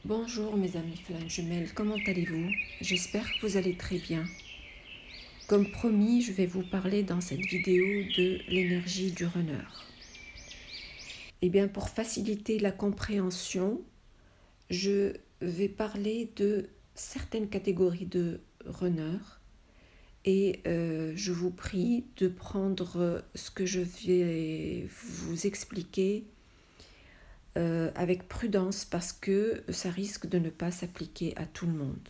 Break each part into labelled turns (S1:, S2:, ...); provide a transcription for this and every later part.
S1: Bonjour mes amis flammes jumelles, comment allez-vous? J'espère que vous allez très bien. Comme promis, je vais vous parler dans cette vidéo de l'énergie du runner. Eh bien, pour faciliter la compréhension, je vais parler de certaines catégories de runners et je vous prie de prendre ce que je vais vous expliquer avec prudence parce que ça risque de ne pas s'appliquer à tout le monde.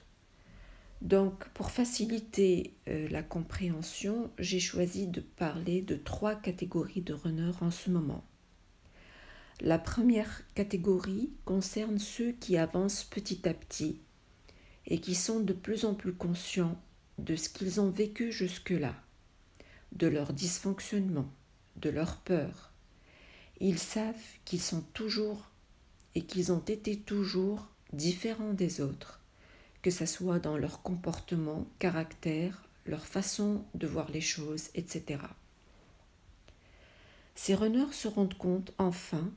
S1: Donc, pour faciliter la compréhension, j'ai choisi de parler de 3 catégories de runners en ce moment. La première catégorie concerne ceux qui avancent petit à petit et qui sont de plus en plus conscients de ce qu'ils ont vécu jusque-là, de leur dysfonctionnement, de leur peur. Ils savent qu'ils sont toujours et qu'ils ont été toujours différents des autres, que ce soit dans leur comportement, caractère, leur façon de voir les choses, etc. Ces runners se rendent compte enfin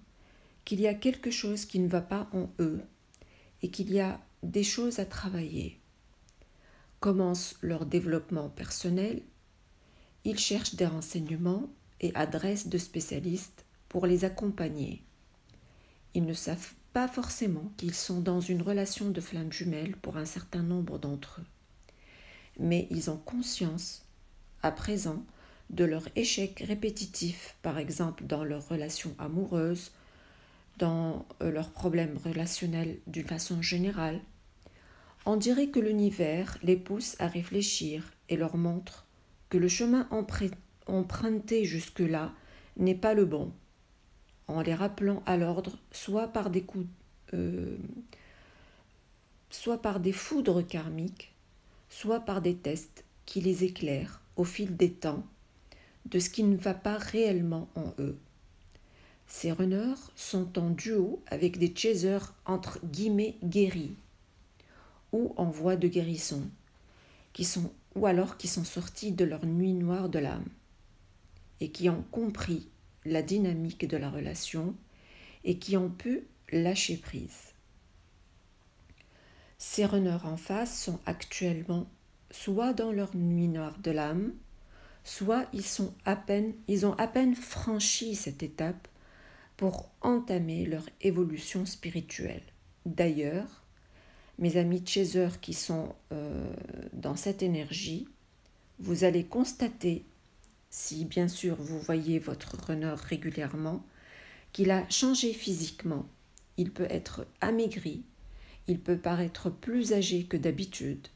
S1: qu'il y a quelque chose qui ne va pas en eux et qu'il y a des choses à travailler. Commence leur développement personnel, ils cherchent des renseignements et adressent de spécialistes pour les accompagner. Ils ne savent pas forcément qu'ils sont dans une relation de flamme jumelle pour un certain nombre d'entre eux. Mais ils ont conscience, à présent, de leur échec répétitif, par exemple dans leurs relations amoureuses, dans leurs problèmes relationnels d'une façon générale. On dirait que l'univers les pousse à réfléchir et leur montre que le chemin emprunté jusque-là n'est pas le bon, en les rappelant à l'ordre soit par des foudres karmiques, soit par des tests qui les éclairent au fil des temps de ce qui ne va pas réellement en eux. Ces runners sont en duo avec des chasers entre guillemets guéris ou en voie de guérison, qui sont sortis de leur nuit noire de l'âme et qui ont compris la dynamique de la relation et qui ont pu lâcher prise. Ces runners en face sont actuellement soit dans leur nuit noire de l'âme, soit ils ont à peine franchi cette étape pour entamer leur évolution spirituelle. D'ailleurs, mes amis chasers qui sont dans cette énergie, vous allez constater, si bien sûr vous voyez votre runner régulièrement, qu'il a changé physiquement. Il peut être amaigri, il peut paraître plus âgé que d'habitude.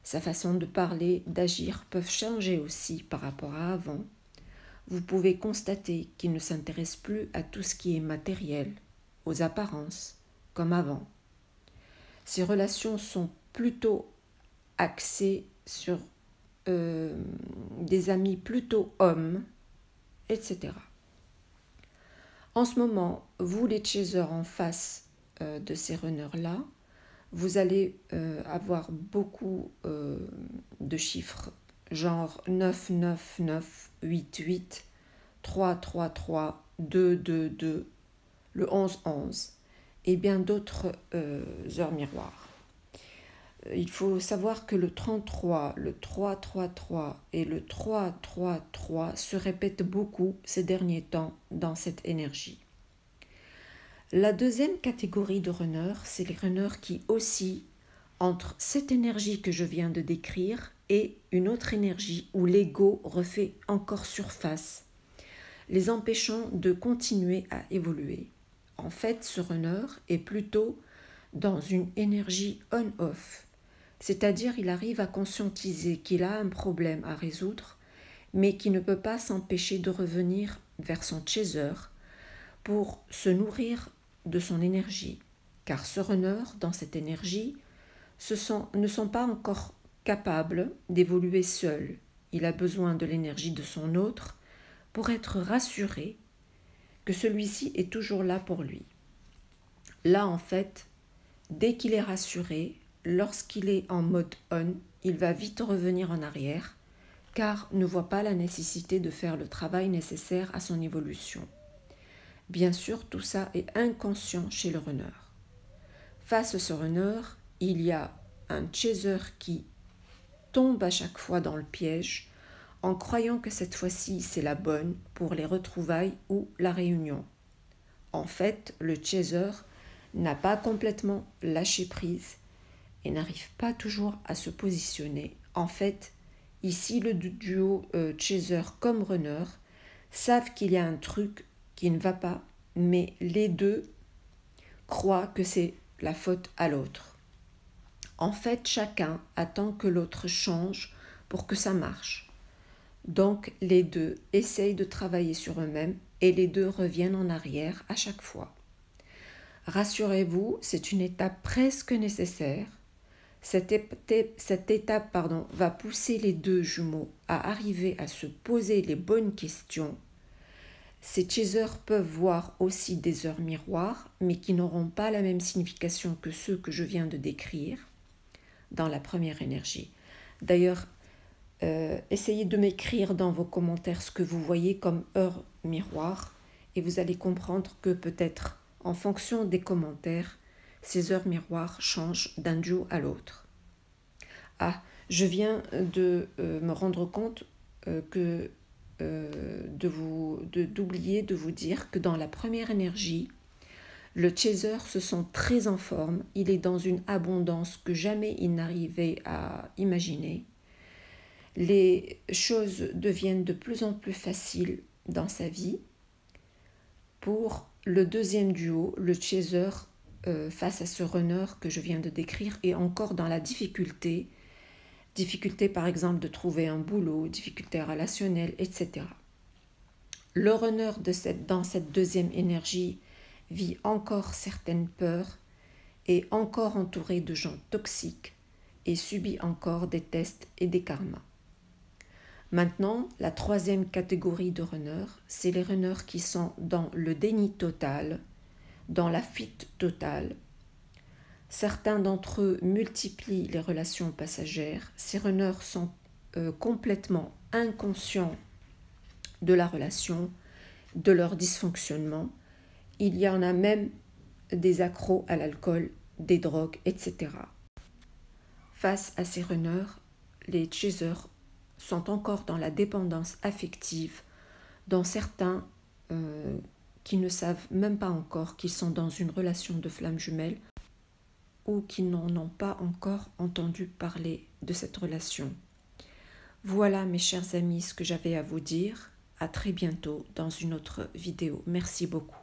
S1: Sa façon de parler, d'agir peuvent changer aussi par rapport à avant. Vous pouvez constater qu'il ne s'intéresse plus à tout ce qui est matériel, aux apparences, comme avant. Ses relations sont plutôt axées sur des amis plutôt hommes, etc. En ce moment, vous les chasers en face de ces runners-là, vous allez avoir beaucoup de chiffres, genre 9, 9, 9, 8, 8, 3, 3, 3, 2, 2, 2, le 11, 11 et bien d'autres heures miroirs. Il faut savoir que le 33, le 3, 3, 3 et le 3, 3, 3 se répètent beaucoup ces derniers temps dans cette énergie. La deuxième catégorie de runners, c'est les runners qui oscillent entre cette énergie que je viens de décrire et une autre énergie où l'ego refait encore surface, les empêchant de continuer à évoluer. En fait, ce runner est plutôt dans une énergie on-off, c'est-à-dire il arrive à conscientiser qu'il a un problème à résoudre, mais qui ne peut pas s'empêcher de revenir vers son chaser pour se nourrir de son énergie, car ce runner, dans cette énergie, ne sont pas encore capables d'évoluer seul. Il a besoin de l'énergie de son autre pour être rassuré que celui-ci est toujours là pour lui. Là, en fait, dès qu'il est rassuré, lorsqu'il est en mode on, il va vite revenir en arrière, car ne voit pas la nécessité de faire le travail nécessaire à son évolution. Bien sûr, tout ça est inconscient chez le runner. face à ce runner, il y a un chaser qui tombe à chaque fois dans le piège en croyant que cette fois-ci c'est la bonne pour les retrouvailles ou la réunion. En fait, le chaser n'a pas complètement lâché prise et n'arrive pas toujours à se positionner. En fait, ici le duo chaser comme runner savent qu'il y a un truc qui ne va pas, mais les deux croient que c'est la faute à l'autre. En fait, chacun attend que l'autre change pour que ça marche. Donc, les deux essayent de travailler sur eux-mêmes et les deux reviennent en arrière à chaque fois. Rassurez-vous, c'est une étape presque nécessaire. Cette étape va pousser les deux jumeaux à arriver à se poser les bonnes questions. Ces chasers peuvent voir aussi des heures miroirs, mais qui n'auront pas la même signification que ceux que je viens de décrire dans la première énergie. D'ailleurs, essayez de m'écrire dans vos commentaires ce que vous voyez comme heure miroir et vous allez comprendre que peut-être en fonction des commentaires, ces heures miroirs changent d'un duo à l'autre. Ah, je viens de me rendre compte d'oublier de vous dire que dans la première énergie, le chaser se sent très en forme, il est dans une abondance que jamais il n'arrivait à imaginer. Les choses deviennent de plus en plus faciles dans sa vie. Pour le deuxième duo, le chaser face à ce runner que je viens de décrire est encore dans la difficulté par exemple de trouver un boulot, difficulté relationnelle, etc. Le runner dans cette deuxième énergie vit encore certaines peurs, est encore entouré de gens toxiques et subit encore des tests et des karmas. Maintenant, la troisième catégorie de runners, c'est les runners qui sont dans le déni total, dans la fuite totale. Certains d'entre eux multiplient les relations passagères. Ces runners sont complètement inconscients de la relation, de leur dysfonctionnement. Il y en a même des accros à l'alcool, des drogues, etc. Face à ces runners, les chasers sont encore dans la dépendance affective, dont certains qui ne savent même pas encore qu'ils sont dans une relation de flamme jumelle ou qui n'en ont pas encore entendu parler de cette relation. Voilà mes chers amis ce que j'avais à vous dire. À très bientôt dans une autre vidéo. Merci beaucoup.